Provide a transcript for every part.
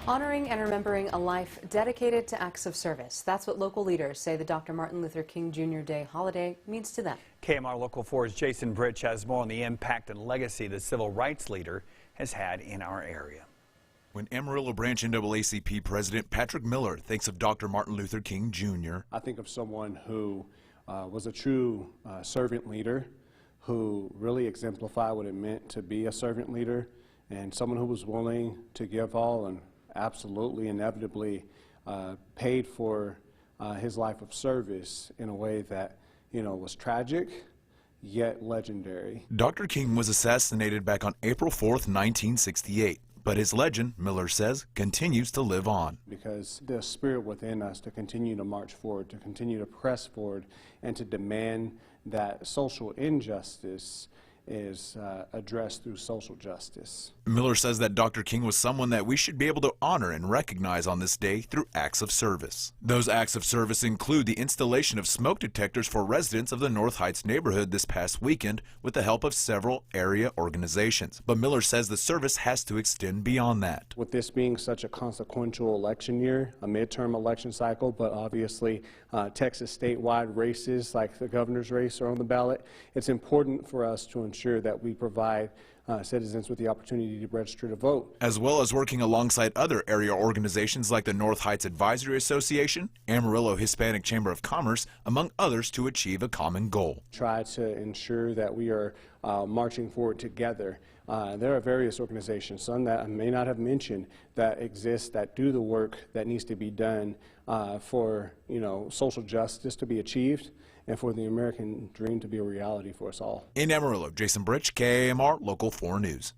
Honoring and remembering a life dedicated to acts of service. That's what local leaders say the Dr. Martin Luther King Jr. Day holiday means to them. KMR Local 4's Jason Britch has more on the impact and legacy the civil rights leader has had in our area. When Amarillo Branch NAACP President Patrick Miller thinks of Dr. Martin Luther King Jr., I think of someone who was a true servant leader, who really exemplified what it meant to be a servant leader, and someone who was willing to give all and absolutely, inevitably paid for his life of service in a way that, was tragic, yet legendary. Dr. King was assassinated back on April 4th, 1968. But his legend, Miller says, continues to live on. Because the spirit within us to continue to march forward, to continue to press forward, and to demand that social injustice is addressed through social justice. Miller says that Dr. King was someone that we should be able to honor and recognize on this day through acts of service. Those acts of service include the installation of smoke detectors for residents of the North Heights neighborhood this past weekend with the help of several area organizations. But Miller says the service has to extend beyond that. With this being such a consequential election year, a midterm election cycle, but obviously Texas statewide races like the governor's race are on the ballot, it's important for us to ensure that we provide citizens with the opportunity to register to vote. As well as working alongside other area organizations like the North Heights Advisory Association, Amarillo Hispanic Chamber of Commerce, among others, to achieve a common goal. Try to ensure that we are marching forward together. There are various organizations, some that I may not have mentioned, that exist, that do the work that needs to be done for social justice to be achieved and for the American dream to be a reality for us all. In Amarillo, Jason Britch, KMR Local 4 News.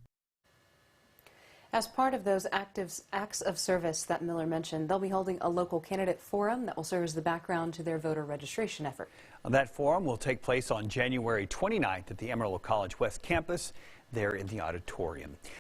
As part of those acts of service that Miller mentioned, they'll be holding a local candidate forum that will serve as the background to their voter registration effort. That forum will take place on January 29th at the Amarillo College West campus there in the auditorium.